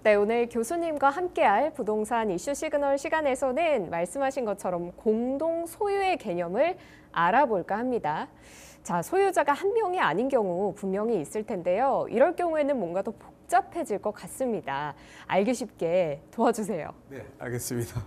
네, 오늘 교수님과 함께할 부동산 이슈 시그널 시간에서는 말씀하신 것처럼 공동 소유의 개념을 알아볼까 합니다. 자, 소유자가 한 명이 아닌 경우 분명히 있을 텐데요. 이럴 경우에는 뭔가 더 복잡해질 것 같습니다. 알기 쉽게 도와주세요. 네, 알겠습니다.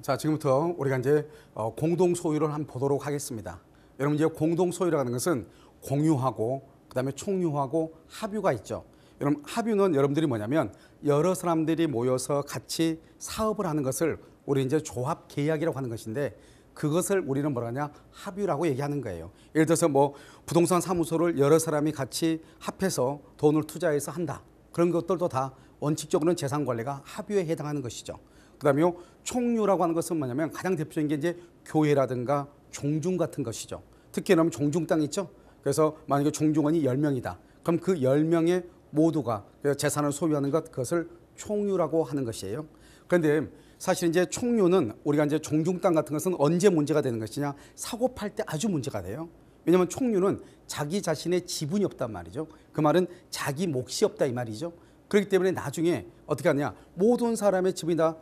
자, 지금부터 우리가 이제 공동 소유를 한번 보도록 하겠습니다. 여러분, 이제 공동 소유라는 것은 공유하고 그다음에 총유하고 합유가 있죠. 여러분, 합유는 여러분들이 뭐냐면 여러 사람들이 모여서 같이 사업을 하는 것을 우리 이제 조합 계약이라고 하는 것인데, 그것을 우리는 뭐라 하냐, 합유라고 얘기하는 거예요. 예를 들어서 뭐 부동산 사무소를 여러 사람이 같이 합해서 돈을 투자해서 한다. 그런 것들도 다 원칙적으로는 재산 관리가 합유에 해당하는 것이죠. 그다음에 총유라고 하는 것은 뭐냐면 가장 대표적인 게 이제 교회라든가 종중 같은 것이죠. 특히 그러면 종중 땅 있죠. 그래서 만약에 종중원이 10명이다. 그럼 그 10명의 모두가 재산을 소유하는 것, 그것을 총유라고 하는 것이에요. 그런데 사실 이제 총유는 우리가 이제 종중 땅 같은 것은 언제 문제가 되는 것이냐, 사고 팔 때 아주 문제가 돼요. 왜냐하면 총유는 자기 자신의 지분이 없단 말이죠. 그 말은 자기 몫이 없다 이 말이죠. 그렇기 때문에 나중에 어떻게 하냐, 모든 사람의 지분이 다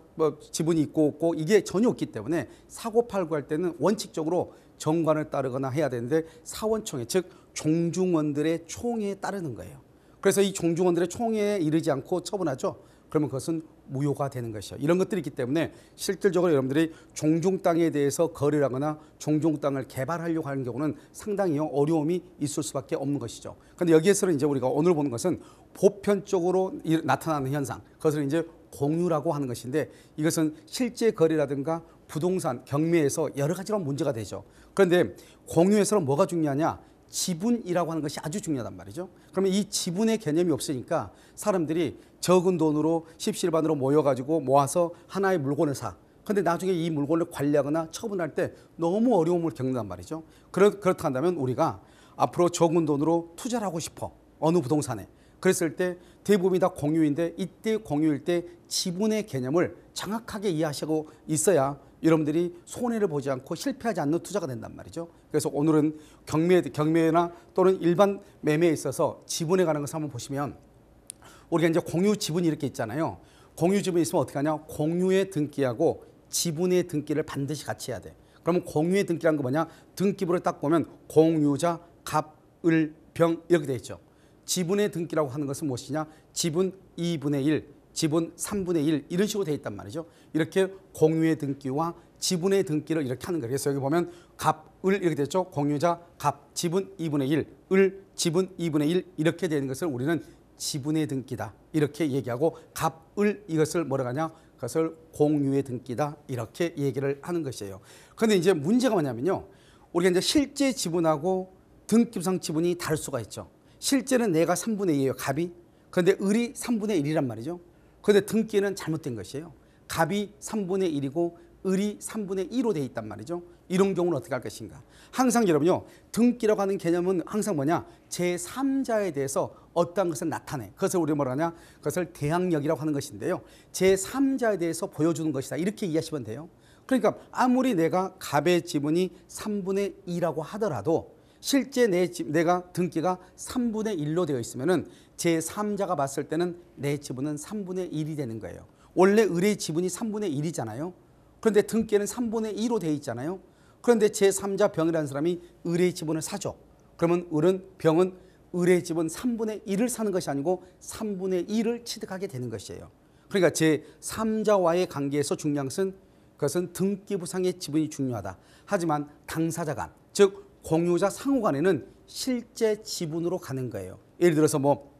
지분이 있고 없고 이게 전혀 없기 때문에 사고 팔고 할 때는 원칙적으로 정관을 따르거나 해야 되는데 사원총회, 즉 종중원들의 총회에 따르는 거예요. 그래서 이 종중원들의 총회에 이르지 않고 처분하죠. 그러면 그것은 무효가 되는 것이죠. 이런 것들이 있기 때문에 실질적으로 여러분들이 종중 땅에 대해서 거래를 하거나 종중 땅을 개발하려고 하는 경우는 상당히 어려움이 있을 수밖에 없는 것이죠. 그런데 여기에서는 이제 우리가 오늘 보는 것은 보편적으로 나타나는 현상, 그것을 이제 공유라고 하는 것인데, 이것은 실제 거래라든가 부동산 경매에서 여러 가지로 문제가 되죠. 그런데 공유에서는 뭐가 중요하냐, 지분이라고 하는 것이 아주 중요하단 말이죠. 그러면 이 지분의 개념이 없으니까 사람들이 적은 돈으로 십시일반으로 모여가지고 모아서 하나의 물건을 사. 그런데 나중에 이 물건을 관리하거나 처분할 때 너무 어려움을 겪는단 말이죠. 그렇다 한다면 우리가 앞으로 적은 돈으로 투자를 하고 싶어, 어느 부동산에. 그랬을 때 대부분이 다 공유인데, 이때 공유일 때 지분의 개념을 정확하게 이해하시고 있어야 여러분들이 손해를 보지 않고 실패하지 않는 투자가 된단 말이죠. 그래서 오늘은 경매나 또는 일반 매매에 있어서 지분에 관한 것을 한번 보시면, 우리가 이제 공유 지분이 이렇게 있잖아요. 공유 지분이 있으면 어떻게 하냐, 공유의 등기하고 지분의 등기를 반드시 같이 해야 돼. 그러면 공유의 등기라는 거 뭐냐, 등기부를 딱 보면 공유자, 갑, 을, 병 이렇게 돼 있죠. 지분의 등기라고 하는 것은 무엇이냐, 지분 2분의 1, 지분 3분의 1 이런 식으로 돼 있단 말이죠. 이렇게 공유의 등기와 지분의 등기를 이렇게 하는 거예요. 그래서 여기 보면 갑, 을 이렇게 됐죠. 공유자, 갑, 지분 2분의 1, 을, 지분 2분의 1 이렇게 되는 것을 우리는 지분의 등기다 이렇게 얘기하고, 갑, 을 이것을 뭐라고 하냐, 그것을 공유의 등기다 이렇게 얘기를 하는 것이에요. 그런데 이제 문제가 뭐냐면요, 우리가 이제 실제 지분하고 등기부상 지분이 다를 수가 있죠. 실제는 내가 3분의 2예요, 갑이. 그런데 을이 3분의 1이란 말이죠. 그런데 등기는 잘못된 것이에요. 갑이 3분의 1이고 을이 3분의 2로 돼 있단 말이죠. 이런 경우는 어떻게 할 것인가. 항상 여러분요, 등기라고 하는 개념은 항상 뭐냐, 제3자에 대해서 어떤 것을 나타내. 그것을 우리가 뭐라 하냐, 그것을 대항력이라고 하는 것인데요. 제3자에 대해서 보여주는 것이다 이렇게 이해하시면 돼요. 그러니까 아무리 내가 갑의 지분이 3분의 2라고 하더라도 실제 내가 등기가 3분의 1로 되어 있으면은 제3자가 봤을 때는 내 지분은 3분의 1이 되는 거예요. 원래 을의 지분이 3분의 1이잖아요. 그런데 등기에는 3분의 2로 되어 있잖아요. 그런데 제3자 병이라는 사람이 을의 지분을 사죠. 그러면 병은 을의 지분 3분의 1을 사는 것이 아니고 3분의 1을 취득하게 되는 것이에요. 그러니까 제3자와의 관계에서 중요한 것은, 그것은 등기부상의 지분이 중요하다. 하지만 당사자 간, 즉 공유자 상호 간에는 실제 지분으로 가는 거예요. 예를 들어서 뭐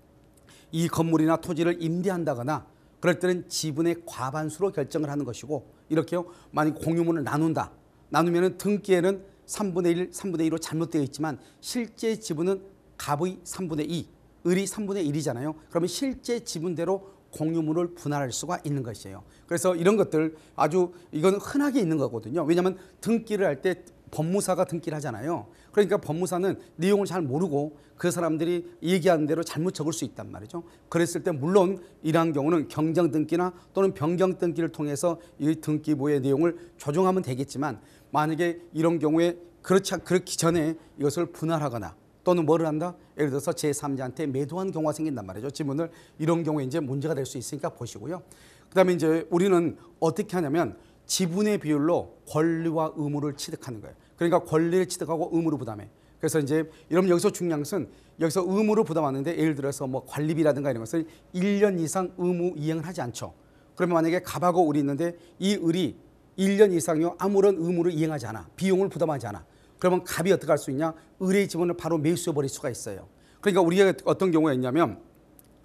이 건물이나 토지를 임대한다거나 그럴 때는 지분의 과반수로 결정을 하는 것이고, 이렇게요, 만약 공유물을 나누면 등기에는 3분의 1, 3분의 2로 잘못되어 있지만 실제 지분은 갑의 3분의 2, 을이 3분의 1이잖아요. 그러면 실제 지분대로 공유물을 분할할 수가 있는 것이에요. 그래서 이런 것들 아주 이건 흔하게 있는 거거든요. 왜냐하면 등기를 할 때 법무사가 등기를 하잖아요. 그러니까 법무사는 내용을 잘 모르고 그 사람들이 얘기하는 대로 잘못 적을 수 있단 말이죠. 그랬을 때 물론 이러한 경우는 경정 등기나 또는 변경 등기를 통해서 이 등기부의 내용을 조정하면 되겠지만, 만약에 이런 경우에 그렇기 전에 이것을 분할하거나 또는 뭐를 한다? 예를 들어서 제3자한테 매도한 경우가 생긴단 말이죠. 지분을. 이런 경우에 이제 문제가 될 수 있으니까 보시고요. 그다음에 이제 우리는 어떻게 하냐면 지분의 비율로 권리와 의무를 취득하는 거예요. 그러니까 권리를 취득하고 의무를 부담해. 그래서 이제 여러분 여기서 중요한 것은 여기서 의무를 부담하는데 예를 들어서 뭐 관리비라든가 이런 것을 1년 이상 의무 이행을 하지 않죠. 그러면 만약에 갑하고 을이 있는데 이 을이 1년 이상요 아무런 의무를 이행하지 않아. 비용을 부담하지 않아. 그러면 갑이 어떻게 할 수 있냐? 을의 지분을 바로 매수해 버릴 수가 있어요. 그러니까 우리가 어떤 경우가 있냐면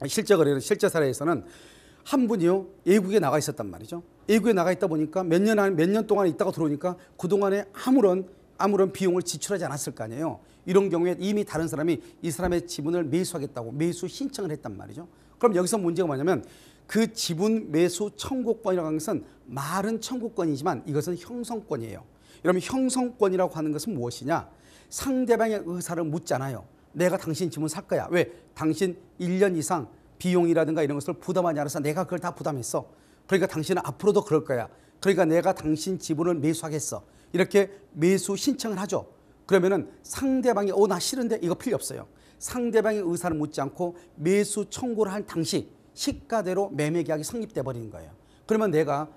실제 거래는 실제 사례에서는 한 분이요 외국에 나가 있었단 말이죠. 외국에 나가 있다 보니까 몇 년 동안 있다가 들어오니까 그동안에 아무런 비용을 지출하지 않았을 거 아니에요. 이런 경우에 이미 다른 사람이 이 사람의 지분을 매수하겠다고 매수 신청을 했단 말이죠. 그럼 여기서 문제가 뭐냐면 그 지분 매수 청구권이라고 하는 것은 말은 청구권이지만 이것은 형성권이에요. 여러분 형성권이라고 하는 것은 무엇이냐? 상대방의 의사를 묻잖아요. 내가 당신 지분 살 거야. 왜? 당신 1년 이상 비용이라든가 이런 것을 부담하지 않아서 내가 그걸 다 부담했어. 그러니까 당신은 앞으로도 그럴 거야. 그러니까 내가 당신 지분을 매수하겠어. 이렇게 매수 신청을 하죠. 그러면은 상대방이 나 싫은데 이거 필요 없어요. 상대방의 의사를 묻지 않고 매수 청구를 한 당시 시가대로 매매 계약이 성립돼 버리는 거예요. 그러면 내가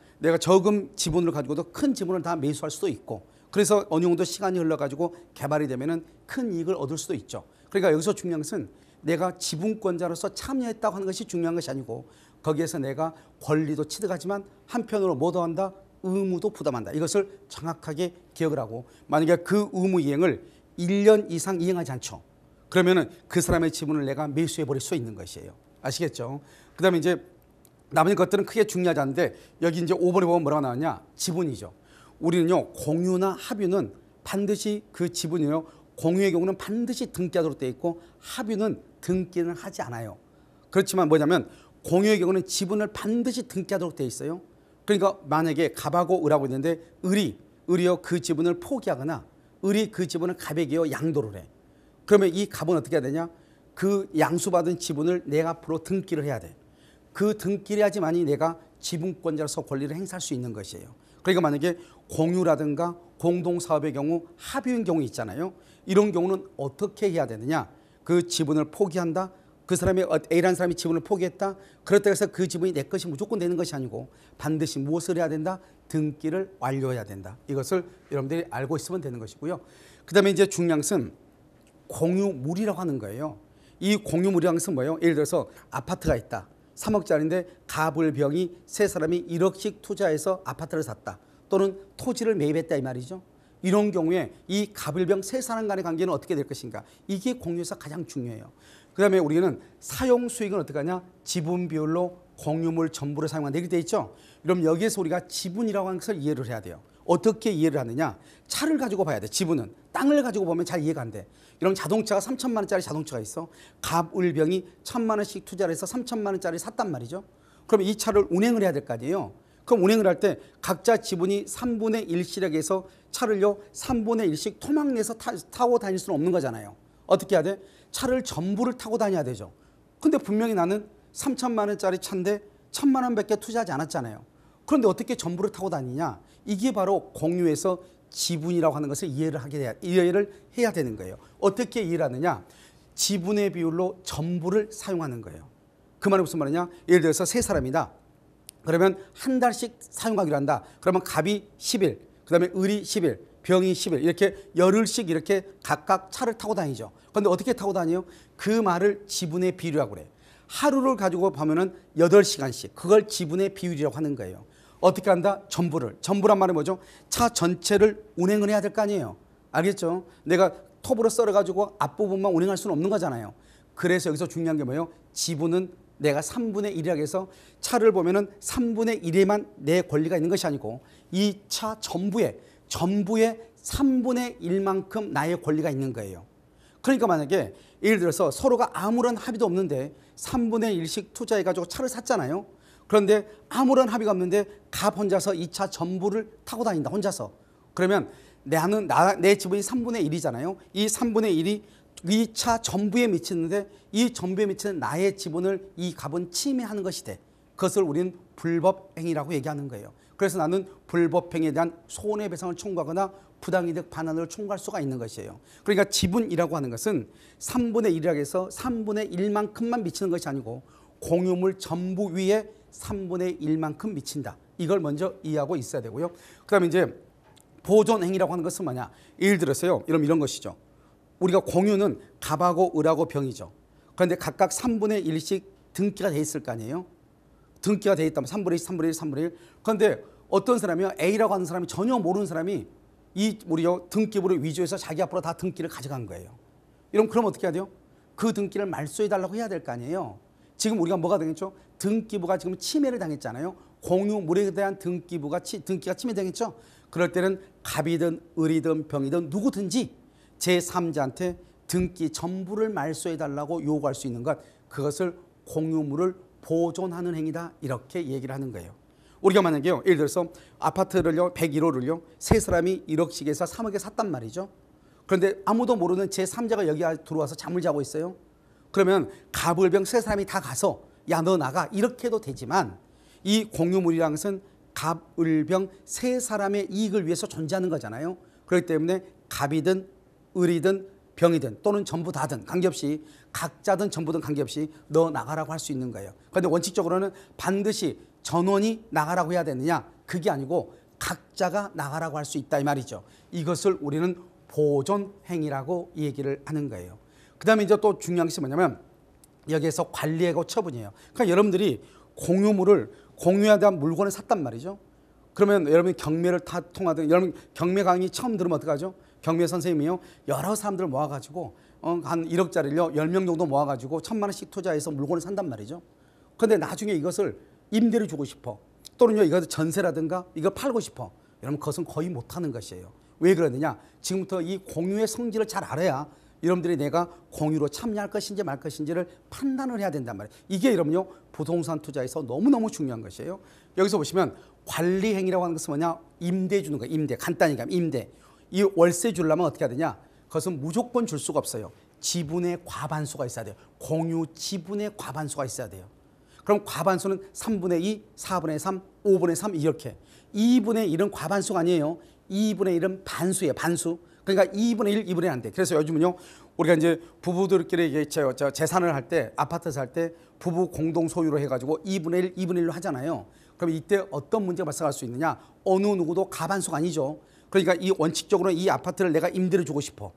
적은 지분을 가지고도 큰 지분을 다 매수할 수도 있고 그래서 어느 정도 시간이 흘러가지고 개발이 되면은 큰 이익을 얻을 수도 있죠. 그러니까 여기서 중요한 것은 내가 지분권자로서 참여했다고 하는 것이 중요한 것이 아니고 거기에서 내가 권리도 취득하지만 한편으로 뭐 더한다? 의무도 부담한다. 이것을 정확하게 기억을 하고 만약에 그 의무 이행을 1년 이상 이행하지 않죠. 그러면은 그 사람의 지분을 내가 매수해 버릴 수 있는 것이에요. 아시겠죠? 그다음에 이제 남은 것들은 크게 중요하지 않은데 여기 이제 5번에 보면 뭐라고 나왔냐? 지분이죠. 우리는요 공유나 합유는 반드시 그 지분이요 공유의 경우는 반드시 등기하도록 되어 있고 합유는 등기는 하지 않아요. 그렇지만 뭐냐면 공유의 경우는 지분을 반드시 등기하도록 되어 있어요. 그러니까 만약에 갑하고 을하고 있는데 을이요 그 지분을 포기하거나 을이 그 지분을 갑에게요 양도를 해. 그러면 이 갑은 어떻게 해야 되냐? 그 양수받은 지분을 내가 앞으로 등기를 해야 돼. 그 등기를 해야지만이 내가 지분권자로서 권리를 행사할 수 있는 것이에요. 그러니까 만약에 공유라든가 공동사업의 경우 합의인 경우 있잖아요. 이런 경우는 어떻게 해야 되느냐? 그 지분을 포기한다. 그 사람이 A라는 사람이 지분을 포기했다. 그렇다고 해서 그 지분이 내 것이 무조건 되는 것이 아니고 반드시 무엇을 해야 된다? 등기를 완료해야 된다. 이것을 여러분들이 알고 있으면 되는 것이고요. 그 다음에 이제 중요한 것은 공유물이라고 하는 거예요. 이 공유물이라는 것은 뭐예요? 예를 들어서 아파트가 있다. 3억짜리인데 갑을병이 세 사람이 1억씩 투자해서 아파트를 샀다. 또는 토지를 매입했다 이 말이죠. 이런 경우에 이 갑을병 세 사람 간의 관계는 어떻게 될 것인가? 이게 공유에서 가장 중요해요. 그 다음에 우리는 사용 수익은 어떻게 하냐? 지분 비율로 공유물 전부를 사용한다 이렇게 돼 있죠. 그럼 여기에서 우리가 지분이라고 하는 것을 이해를 해야 돼요. 어떻게 이해를 하느냐? 차를 가지고 봐야 돼. 지분은. 땅을 가지고 보면 잘 이해가 안 돼. 이런 자동차가 3천만 원짜리 자동차가 있어. 갑을병이 1,000만 원씩 투자를 해서 3천만 원짜리 샀단 말이죠. 그럼 이 차를 운행을 해야 될 거 아니에요. 그럼 운행을 할 때 각자 지분이 3분의 1씩 해서 차를요 3분의 1씩 토막내서 타고 다닐 수는 없는 거잖아요. 어떻게 해야 돼? 차를 전부를 타고 다녀야 되죠. 근데 분명히 나는 3천만 원짜리 차인데 1,000만 원밖에 투자하지 않았잖아요. 그런데 어떻게 전부를 타고 다니냐? 이게 바로 공유에서 지분이라고 하는 것을 이해를 해야 되는 거예요. 어떻게 이해를 하느냐? 지분의 비율로 전부를 사용하는 거예요. 그 말은 무슨 말이냐? 예를 들어서 세 사람이다. 그러면 한 달씩 사용하기로 한다. 그러면 갑이 10일, 그 다음에 을이 10일, 병이 10일 이렇게 열흘씩 이렇게 각각 차를 타고 다니죠. 그런데 어떻게 타고 다녀요? 그 말을 지분의 비율이라고 그래. 하루를 가지고 보면은 8시간씩 그걸 지분의 비율이라고 하는 거예요. 어떻게 한다? 전부란 말이 뭐죠? 차 전체를 운행을 해야 될 거 아니에요. 알겠죠? 내가 톱으로 썰어가지고 앞부분만 운행할 수는 없는 거잖아요. 그래서 여기서 중요한 게 뭐예요? 지분은 내가 3분의 1이라고 해서 차를 보면은 3분의 1에만 내 권리가 있는 것이 아니고 이 차 전부에 3분의 1만큼 나의 권리가 있는 거예요. 그러니까 만약에 예를 들어서 서로가 아무런 합의도 없는데 3분의 1씩 투자해가지고 차를 샀잖아요. 그런데 아무런 합의가 없는데 갑 혼자서 이 차 전부를 타고 다닌다. 혼자서. 그러면 내 지분이 3분의 1이잖아요. 이 3분의 1이 이 차 전부에 미치는데 이 전부에 미치는 나의 지분을 이 갑은 침해하는 것이 돼. 그것을 우리는 불법 행위라고 얘기하는 거예요. 그래서 나는 불법 행위에 대한 손해배상을 청구하거나 부당이득 반환을 청구할 수가 있는 것이에요. 그러니까 지분이라고 하는 것은 3분의 1이라고 해서 3분의 1만큼만 미치는 것이 아니고 공유물 전부 위에 3분의 1만큼 미친다. 이걸 먼저 이해하고 있어야 되고요. 그 다음에 이제 보존 행위라고 하는 것은 뭐냐. 예를 들어서요. 이런 것이죠. 우리가 공유는 갑하고 을하고 병이죠. 그런데 각각 3분의 1씩 등기가 돼 있을 거 아니에요. 등기가 돼 있다면 3분의 1, 3분의 1, 3분의 1. 그런데 어떤 사람이요. A라고 하는 사람이 전혀 모르는 사람이 이 우리요 등기부를 위조해서 자기 앞으로 다 등기를 가져간 거예요. 그럼 어떻게 해야 돼요? 그 등기를 말소해달라고 해야 될 거 아니에요. 지금 우리가 뭐가 되겠죠? 등기부가 지금 침해를 당했잖아요. 공유물에 대한 등기가 침해당했죠. 그럴 때는 갑이든 을이든 병이든 누구든지 제3자한테 등기 전부를 말소해달라고 요구할 수 있는 것, 그것을 공유물을 보존하는 행위다, 이렇게 얘기를 하는 거예요. 우리가 만약에요, 예를 들어서 아파트를요 101호를요 세 사람이 1억씩 해서 3억에 샀단 말이죠. 그런데 아무도 모르는 제3자가 여기 들어와서 잠을 자고 있어요. 그러면 갑을병 세 사람이 다 가서 야 너 나가 이렇게 해도 되지만, 이 공유물이라는 것은 갑을병 세 사람의 이익을 위해서 존재하는 거잖아요. 그렇기 때문에 갑이든 을이든 병이든 또는 전부 다든 관계없이, 각자든 전부든 관계없이 너 나가라고 할 수 있는 거예요. 그런데 원칙적으로는 반드시 전원이 나가라고 해야 되느냐, 그게 아니고 각자가 나가라고 할 수 있다 이 말이죠. 이것을 우리는 보존 행위라고 얘기를 하는 거예요. 그 다음에 이제 또 중요한 것이 뭐냐면 여기에서 관리하고 처분이에요. 그러니까 여러분들이 공유에 대한 물건을 샀단 말이죠. 그러면 여러분이 경매를 통하든, 여러분 경매 강의 처음 들으면 어떡하죠? 경매 선생님이요 여러 사람들을 모아가지고 한 1억짜리를요 10명 정도 모아가지고 1,000만 원씩 투자해서 물건을 산단 말이죠. 그런데 나중에 이것을 임대를 주고 싶어, 또는요 이것을 전세라든가 이거 팔고 싶어. 여러분 그것은 거의 못하는 것이에요. 왜 그러느냐? 지금부터 이 공유의 성질을 잘 알아야 여러분들이 내가 공유로 참여할 것인지 말 것인지를 판단을 해야 된단 말이에요. 이게 여러분요 부동산 투자에서 너무너무 중요한 것이에요. 여기서 보시면 관리 행위라고 하는 것은 뭐냐? 임대 주는 거예요. 임대. 간단히 가면 임대. 이 월세 주려면 어떻게 해야 되냐? 그것은 무조건 줄 수가 없어요. 지분의 과반수가 있어야 돼요. 공유 지분의 과반수가 있어야 돼요. 그럼 과반수는 3분의 2, 4분의 3, 5분의 3 이렇게. 2분의 1은 과반수가 아니에요. 2분의 1은 반수예요. 반수. 그러니까 2분의 1, 2분의 1 안 돼. 그래서 요즘은요 우리가 이제 부부들끼리 재산을 할 때, 아파트 살 때 부부 공동 소유로 해가지고 2분의 1, 2분의 1로 하잖아요. 그럼 이때 어떤 문제가 발생할 수 있느냐? 어느 누구도 가반수가 아니죠. 그러니까 이 원칙적으로는 이 아파트를 내가 임대를 주고 싶어.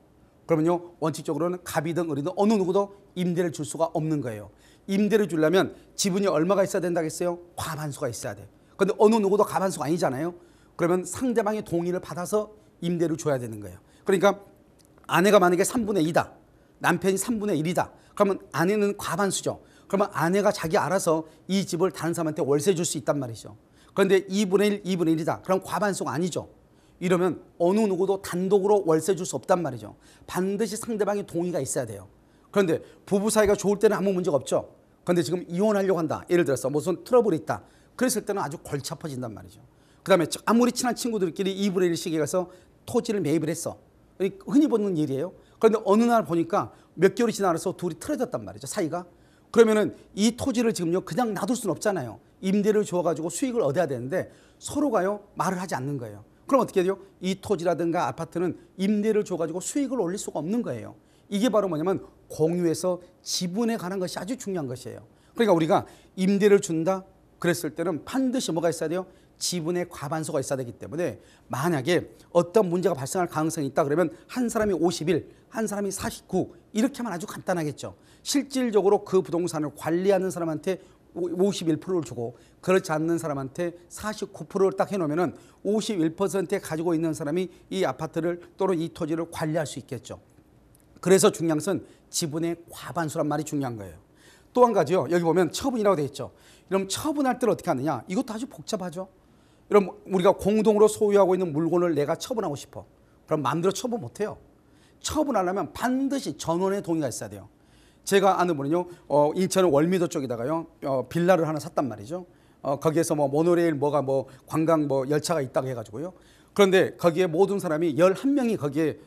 그러면요 원칙적으로는 갑이든 을이든 어느 누구도 임대를 줄 수가 없는 거예요. 임대를 주려면 지분이 얼마가 있어야 된다고 했어요? 과반수가 있어야 돼. 그런데 어느 누구도 과반수가 아니잖아요. 그러면 상대방의 동의를 받아서 임대를 줘야 되는 거예요. 그러니까 아내가 만약에 3분의 2다. 남편이 3분의 1이다. 그러면 아내는 과반수죠. 그러면 아내가 자기 알아서 이 집을 다른 사람한테 월세 줄 수 있단 말이죠. 그런데 2분의 1, 2분의 1이다. 그럼 과반수가 아니죠. 이러면 어느 누구도 단독으로 월세 줄 수 없단 말이죠. 반드시 상대방의 동의가 있어야 돼요. 그런데 부부 사이가 좋을 때는 아무 문제가 없죠. 그런데 지금 이혼하려고 한다. 예를 들어서 무슨 트러블이 있다. 그랬을 때는 아주 골치 아파진단 말이죠. 그 다음에 아무리 친한 친구들끼리 2분의 1씩에 가서 토지를 매입을 했어. 흔히 보는 일이에요. 그런데 어느 날 보니까 몇 개월이 지나서 둘이 틀어졌단 말이죠. 사이가. 그러면은 이 토지를 지금요 그냥 놔둘 수는 없잖아요. 임대를 줘가지고 수익을 얻어야 되는데 서로가요 말을 하지 않는 거예요. 그럼 어떻게 돼요? 이 토지라든가 아파트는 임대를 줘가지고 수익을 올릴 수가 없는 거예요. 이게 바로 뭐냐면 공유에서 지분에 관한 것이 아주 중요한 것이에요. 그러니까 우리가 임대를 준다 그랬을 때는 반드시 뭐가 있어야 돼요? 지분의 과반수가 있어야 되기 때문에 만약에 어떤 문제가 발생할 가능성이 있다 그러면 한 사람이 51, 한 사람이 49 이렇게 하면 아주 간단하겠죠. 실질적으로 그 부동산을 관리하는 사람한테 51%를 주고 그렇지 않는 사람한테 49%를 딱 해놓으면 51%에 가지고 있는 사람이 이 아파트를 또는 이 토지를 관리할 수 있겠죠. 그래서 중요한 것은 지분의 과반수란 말이 중요한 거예요. 또 한 가지요. 여기 보면 처분이라고 되어 있죠. 그럼 처분할 때는 어떻게 하느냐? 이것도 아주 복잡하죠. 그럼 우리가 공동으로 소유하고 있는 물건을 내가 처분하고 싶어. 그럼 마음대로 처분 못해요. 처분하려면 반드시 전원의 동의가 있어야 돼요. 제가 아는 분은요, 인천 월미도 쪽에다가요, 빌라를 하나 샀단 말이죠. 거기에서 뭐 모노레일 관광 열차가 있다고 해가지고요. 그런데 거기에 모든 사람이 11명이 거기에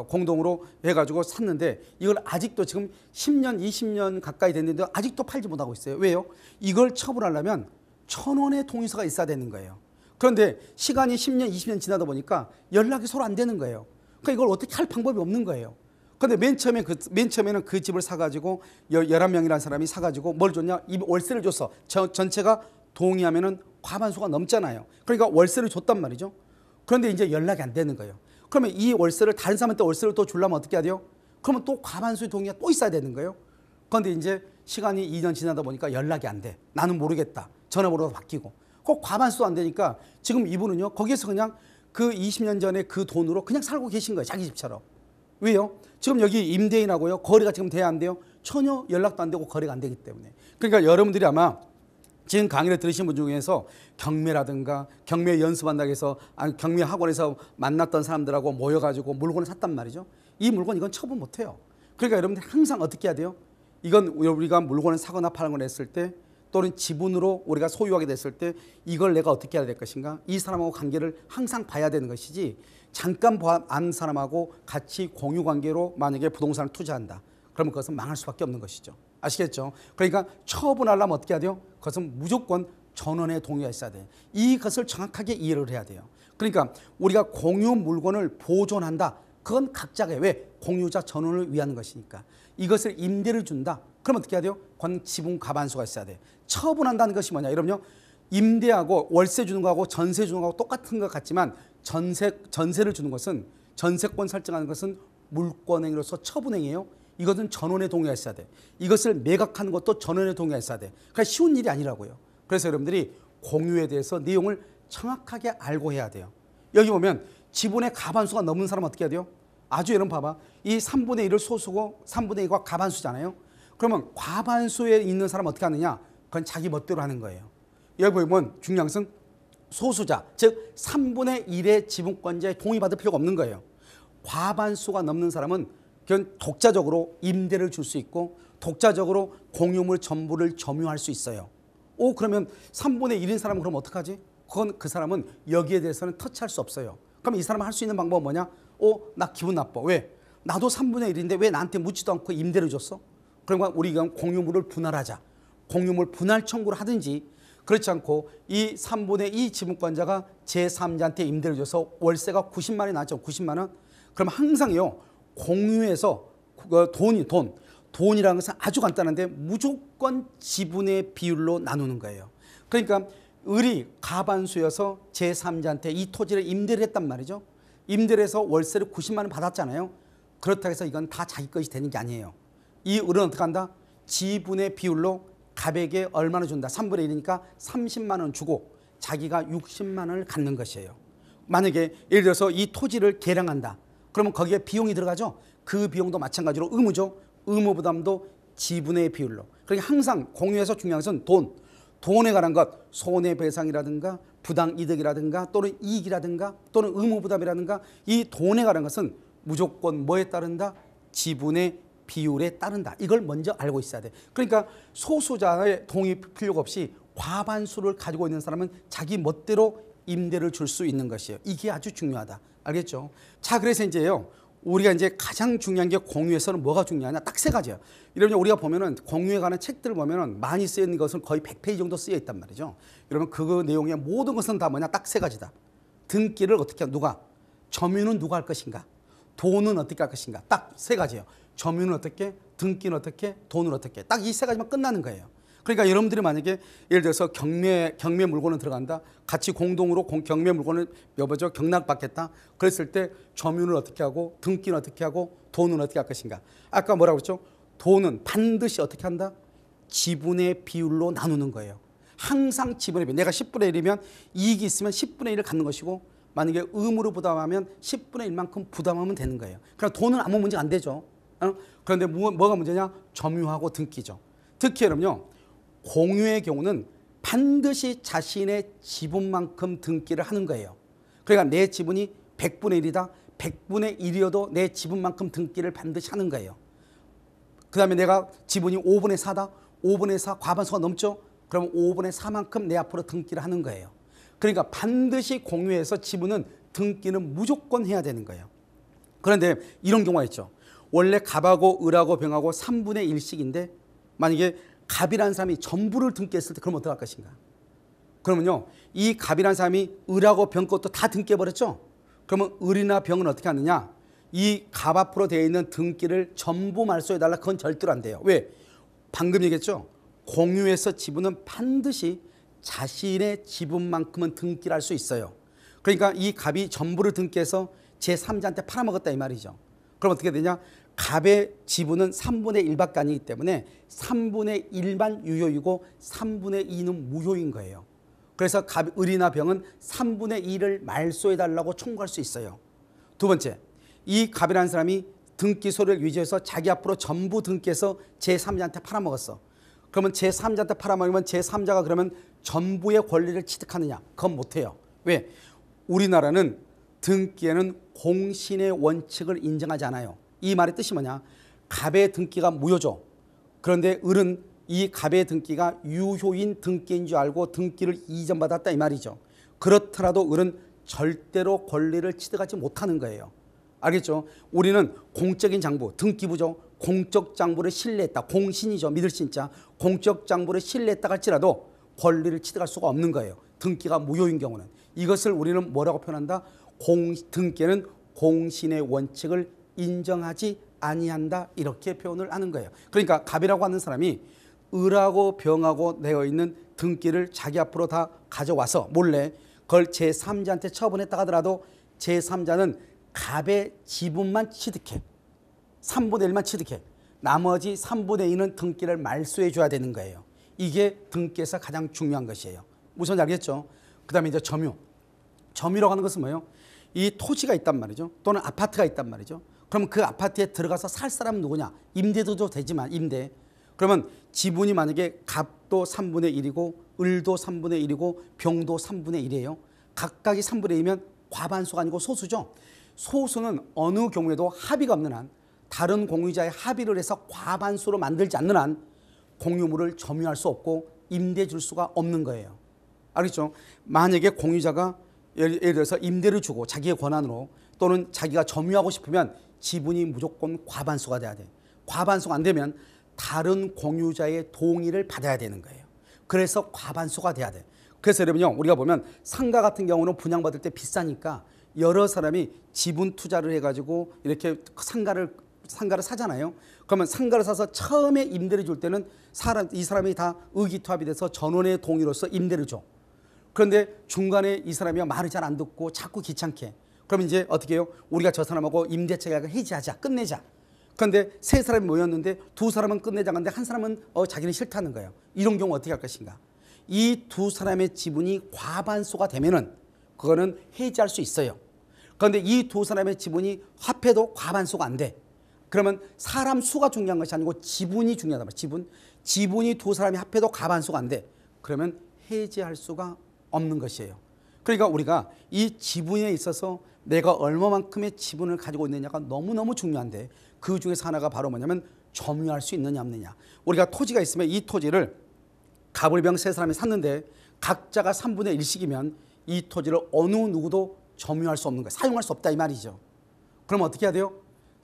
공동으로 해가지고 샀는데 이걸 아직도 지금 10년, 20년 가까이 됐는데 아직도 팔지 못하고 있어요. 왜요? 이걸 처분하려면 1,000원의 동의서가 있어야 되는 거예요. 그런데 시간이 10년, 20년 지나다 보니까 연락이 서로 안 되는 거예요. 그러니까 이걸 어떻게 할 방법이 없는 거예요. 그런데 맨 처음에는 그 집을 사가지고 11명이라는 사람이 사가지고 뭘 줬냐? 이 월세를 줬어. 전체가 동의하면은 과반수가 넘잖아요. 그러니까 월세를 줬단 말이죠. 그런데 이제 연락이 안 되는 거예요. 그러면 이 월세를 다른 사람한테 월세를 또 주려면 어떻게 해야 돼요? 그러면 또 과반수의 동의가 또 있어야 되는 거예요. 그런데 이제 시간이 2년 지나다 보니까 연락이 안 돼. 나는 모르겠다. 전화번호가 바뀌고. 그 과반수도 안 되니까 지금 이분은요. 거기에서 그냥 그 20년 전에 그 돈으로 그냥 살고 계신 거예요. 자기 집처럼. 왜요? 지금 여기 임대인하고요. 거래가 지금 돼야 안 돼요? 전혀 연락도 안 되고 거래가 안 되기 때문에. 그러니까 여러분들이 아마 지금 강의를 들으신 분 중에서 경매라든가 경매 연습한다고 해서 경매 학원에서 만났던 사람들하고 모여가지고 물건을 샀단 말이죠. 이 물건 이건 처분 못해요. 그러니까 여러분들 항상 어떻게 해야 돼요? 이건 우리가 물건을 사거나 파는 걸 했을 때 또는 지분으로 우리가 소유하게 됐을 때 이걸 내가 어떻게 해야 될 것인가? 이 사람하고 관계를 항상 봐야 되는 것이지 잠깐 안 사람하고 같이 공유 관계로 만약에 부동산을 투자한다. 그러면 그것은 망할 수밖에 없는 것이죠. 아시겠죠? 그러니까 처분하려면 어떻게 해야 돼요? 그것은 무조건 전원의 동의가 있어야 돼요. 이것을 정확하게 이해를 해야 돼요. 그러니까 우리가 공유 물건을 보존한다. 그건 각자가 왜? 공유자 전원을 위한 것이니까. 이것을 임대를 준다. 그럼 어떻게 해야 돼요? 그건 지분 과반수가 있어야 돼요. 처분한다는 것이 뭐냐? 여러분요. 임대하고 월세 주는 거하고 전세 주는 거하고 똑같은 것 같지만 전세를 주는 것은 전세권 설정하는 것은 물권행위로서 처분행위예요. 이것은 전원의 동의가 있어야 돼. 이것을 매각하는 것도 전원의 동의가 있어야 돼. 그러니까 쉬운 일이 아니라고요. 그래서 여러분들이 공유에 대해서 내용을 정확하게 알고 해야 돼요. 여기 보면 지분의 과반수가 넘는 사람은 어떻게 해야 돼요? 아주 여러분 봐봐. 이 3분의 1을 소수고 3분의 2가 과반수잖아요. 그러면 과반수에 있는 사람은 어떻게 하느냐? 그건 자기 멋대로 하는 거예요. 여기 보면 중요한 것은 소수자, 즉 3분의 1의 지분권자의 동의받을 필요가 없는 거예요. 과반수가 넘는 사람은 그건 독자적으로 임대를 줄 수 있고 독자적으로 공유물 전부를 점유할 수 있어요. 그러면 3분의 1인 사람은 그럼 어떡하지? 그건 그 사람은 여기에 대해서는 터치할 수 없어요. 그럼 이 사람은 할 수 있는 방법은 뭐냐? 나 기분 나빠. 왜? 나도 3분의 1인데 왜 나한테 묻지도 않고 임대를 줬어? 그러니까 우리가 공유물을 분할하자. 공유물 분할 청구를 하든지 그렇지 않고 이 3분의 2 지분권자가 제3자한테 임대를 줘서 월세가 90만 원이 나왔죠. 90만 원. 그럼 항상요. 공유해서 돈이라는 것은 아주 간단한데 무조건 지분의 비율로 나누는 거예요. 그러니까 을이 과반수여서 제3자한테 이 토지를 임대를 했단 말이죠. 임대를 해서 월세를 90만 원 받았잖아요. 그렇다고 해서 이건 다 자기 것이 되는 게 아니에요. 이 을은 어떻게 한다? 지분의 비율로 갑에게 얼마나 준다? 3분의 1이니까 30만 원 주고 자기가 60만 원을 갖는 것이에요. 만약에 예를 들어서 이 토지를 개량한다. 그러면 거기에 비용이 들어가죠. 그 비용도 마찬가지로 의무죠. 의무 부담도 지분의 비율로. 그러니까 항상 공유에서 중요한 것은 돈에 관한 것, 손해배상이라든가 부당이득이라든가 또는 이익이라든가 또는 의무 부담이라든가 이 돈에 관한 것은 무조건 뭐에 따른다? 지분의 비율에 따른다. 이걸 먼저 알고 있어야 돼. 그러니까 소수자의 동의 필요가 없이 과반수를 가지고 있는 사람은 자기 멋대로 임대를 줄 수 있는 것이에요. 이게 아주 중요하다. 알겠죠? 자, 그래서 이제요. 우리가 이제 가장 중요한 게 공유에서는 뭐가 중요하냐? 딱 세 가지예요. 여러분 우리가 보면은 공유에 관한 책들을 보면은 많이 쓰여 있는 것은 거의 100페이지 정도 쓰여 있단 말이죠. 여러분 그 내용의 모든 것은 다 뭐냐? 딱 세 가지다. 등기를 어떻게 누가? 점유는 누가 할 것인가? 돈은 어떻게 할 것인가? 딱 세 가지예요. 점유는 어떻게? 등기는 어떻게? 돈은 어떻게? 딱 이 세 가지만 끝나는 거예요. 그러니까 여러분들이 만약에 예를 들어서 경매 물건을 들어간다. 같이 공동으로 경매 물건을 경락받겠다. 그랬을 때 점유는 어떻게 하고 등기는 어떻게 하고 돈은 어떻게 할 것인가. 아까 뭐라고 했죠? 돈은 반드시 어떻게 한다? 지분의 비율로 나누는 거예요. 항상 지분의 비율. 내가 10분의 1이면 이익이 있으면 10분의 1을 갖는 것이고 만약에 의무로 부담하면 10분의 1만큼 부담하면 되는 거예요. 그러니까 돈은 아무 문제가 안 되죠. 그런데 뭐가 문제냐? 점유하고 등기죠. 특히 여러분요. 공유의 경우는 반드시 자신의 지분만큼 등기를 하는 거예요. 그러니까 내 지분이 100분의 1이다. 100분의 1이어도 내 지분만큼 등기를 반드시 하는 거예요. 그 다음에 내가 지분이 5분의 4다. 5분의 4 과반수가 넘죠. 그럼 5분의 4만큼 내 앞으로 등기를 하는 거예요. 그러니까 반드시 공유해서 지분은 등기는 무조건 해야 되는 거예요. 그런데 이런 경우가 있죠. 원래 갑하고 을하고 병하고 3분의 1씩인데 만약에 갑이라는 사람이 전부를 등기했을 때 그럼 어떡할 것인가? 그러면요, 이 갑이라는 사람이 을하고 병 것도 다 등기해버렸죠. 그러면 을이나 병은 어떻게 하느냐? 이 갑 앞으로 되어 있는 등기를 전부 말소해달라. 그건 절대로 안 돼요. 왜? 방금 얘기했죠. 공유해서 지분은 반드시 자신의 지분만큼은 등기를 할 수 있어요. 그러니까 이 갑이 전부를 등기해서 제3자한테 팔아먹었다 이 말이죠. 그럼 어떻게 되냐? 갑의 지분은 3분의 1밖에 아니기 때문에 3분의 1만 유효이고 3분의 2는 무효인 거예요. 그래서 갑, 을이나 병은 3분의 2를 말소해달라고 청구할 수 있어요. 두 번째, 이 갑이라는 사람이 등기 소를 위조해서 자기 앞으로 전부 등기해서 제3자한테 팔아먹었어. 그러면 제3자한테 팔아먹으면 제3자가 그러면 전부의 권리를 취득하느냐? 그건 못해요. 왜? 우리나라는 등기에는 공신의 원칙을 인정하지 않아요. 이 말의 뜻이 뭐냐? 갑의 등기가 무효죠. 그런데 을은 이 갑의 등기가 유효인 등기인 줄 알고 등기를 이전받았다 이 말이죠. 그렇더라도 을은 절대로 권리를 취득하지 못하는 거예요. 알겠죠? 우리는 공적인 장부, 등기부죠. 공적 장부를 신뢰했다. 공신이죠. 믿을 신자. 공적 장부를 신뢰했다 할지라도 권리를 취득할 수가 없는 거예요. 등기가 무효인 경우는. 이것을 우리는 뭐라고 표현한다? 등기는 공신의 원칙을 인정하지 아니한다. 이렇게 표현을 하는 거예요. 그러니까 갑이라고 하는 사람이 을하고 병하고 되어 있는 등기를 자기 앞으로 다 가져와서 몰래 그걸 제3자한테 처분했다 하더라도 제3자는 갑의 지분만 취득해. 3분의 1만 취득해. 나머지 3분의 2는 등기를 말소해 줘야 되는 거예요. 이게 등기에서 가장 중요한 것이에요. 우선 알겠죠? 그 다음에 이제 점유. 점유라고 하는 것은 뭐예요? 이 토지가 있단 말이죠. 또는 아파트가 있단 말이죠. 그럼 그 아파트에 들어가서 살 사람은 누구냐? 임대도 되지만 임대. 그러면 지분이 만약에 갑도 3분의 1이고 을도 3분의 1이고 병도 3분의 1이에요. 각각이 3분의 1이면 과반수가 아니고 소수죠. 소수는 어느 경우에도 합의가 없는 한, 다른 공유자의 합의를 해서 과반수로 만들지 않는 한 공유물을 점유할 수 없고 임대 줄 수가 없는 거예요. 알겠죠? 만약에 공유자가 예를 들어서 임대를 주고 자기의 권한으로 또는 자기가 점유하고 싶으면 지분이 무조건 과반수가 돼야 돼. 과반수가 안 되면 다른 공유자의 동의를 받아야 되는 거예요. 그래서 과반수가 돼야 돼. 그래서 여러분요, 우리가 보면 상가 같은 경우는 분양받을 때 비싸니까 여러 사람이 지분 투자를 해가지고 이렇게 상가를 사잖아요. 그러면 상가를 사서 처음에 임대를 줄 때는 이 사람이 다 의기투합이 돼서 전원의 동의로서 임대를 줘. 그런데 중간에 이 사람이 말을 잘 안 듣고 자꾸 귀찮게. 그럼 이제 어떻게 해요? 우리가 저 사람하고 임대차 계약을 해지하자, 끝내자. 그런데 세 사람이 모였는데 두 사람은 끝내자 하는데 한 사람은 자기는 싫다는 거예요. 이런 경우 어떻게 할 것인가? 이 두 사람의 지분이 과반수가 되면은 그거는 해지할 수 있어요. 그런데 이 두 사람의 지분이 합해도 과반수가 안 돼. 그러면 사람 수가 중요한 것이 아니고 지분이 중요하단 말이에요. 지분이 두 사람이 합해도 과반수가 안 돼. 그러면 해지할 수가 없는 것이에요. 그러니까 우리가 이 지분에 있어서 내가 얼마만큼의 지분을 가지고 있느냐가 너무너무 중요한데 그 중에서 하나가 바로 뭐냐면 점유할 수 있느냐 없느냐. 우리가 토지가 있으면 이 토지를 갑을병 세 사람이 샀는데 각자가 3분의 1씩이면 이 토지를 어느 누구도 점유할 수 없는 거예요. 사용할 수 없다 이 말이죠. 그럼 어떻게 해야 돼요?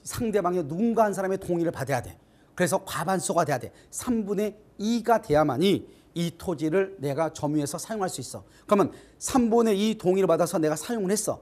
상대방의 누군가 한 사람의 동의를 받아야 돼. 그래서 과반수가 돼야 돼. 3분의 2가 돼야만이 이 토지를 내가 점유해서 사용할 수 있어. 그러면 3분의 2 동의를 받아서 내가 사용을 했어.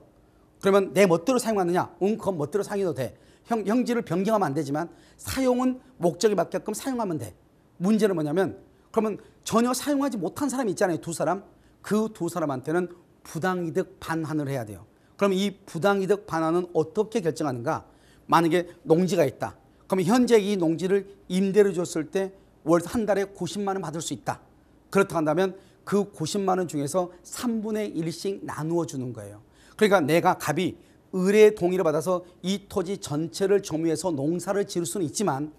그러면 내 멋대로 사용하느냐? 그건 멋대로 사용해도 돼. 형질을 변경하면 안 되지만 사용은 목적에 맞게끔 사용하면 돼. 문제는 뭐냐면 그러면 전혀 사용하지 못한 사람이 있잖아요. 두 사람. 그 두 사람한테는 부당이득 반환을 해야 돼요. 그럼 이 부당이득 반환은 어떻게 결정하는가? 만약에 농지가 있다. 그러면 현재 이 농지를 임대를 줬을 때 월 한 달에 90만 원 받을 수 있다. 그렇다 한다면 그 90만 원 중에서 3분의 1씩 나누어 주는 거예요. 그러니까 내가 갑이 을의 동의를 받아서 이 토지 전체를 점유해서 농사를 지을 수는 있지만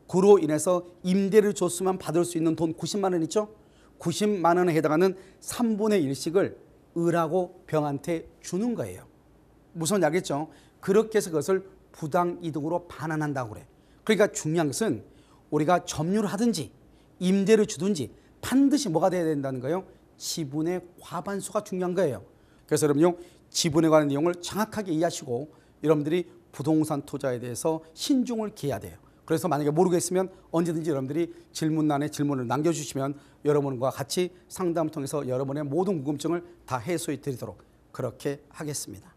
그로 인해서 임대를 줬으면 받을 수 있는 돈 90만 원 있죠? 90만 원에 해당하는 3분의 1씩을 을하고 병한테 주는 거예요. 무슨 알겠죠? 그렇게 해서 그것을 부당이득으로 반환한다고 그래. 그러니까 중요한 것은 우리가 점유를 하든지 임대를 주든지 반드시 뭐가 돼야 된다는 거예요? 지분의 과반수가 중요한 거예요. 그래서 여러분요, 지분에 관한 내용을 정확하게 이해하시고 여러분들이 부동산 투자에 대해서 신중을 기해야 돼요. 그래서 만약에 모르겠으면 언제든지 여러분들이 질문란에 질문을 남겨주시면 여러분과 같이 상담을 통해서 여러분의 모든 궁금증을 다 해소해 드리도록 그렇게 하겠습니다.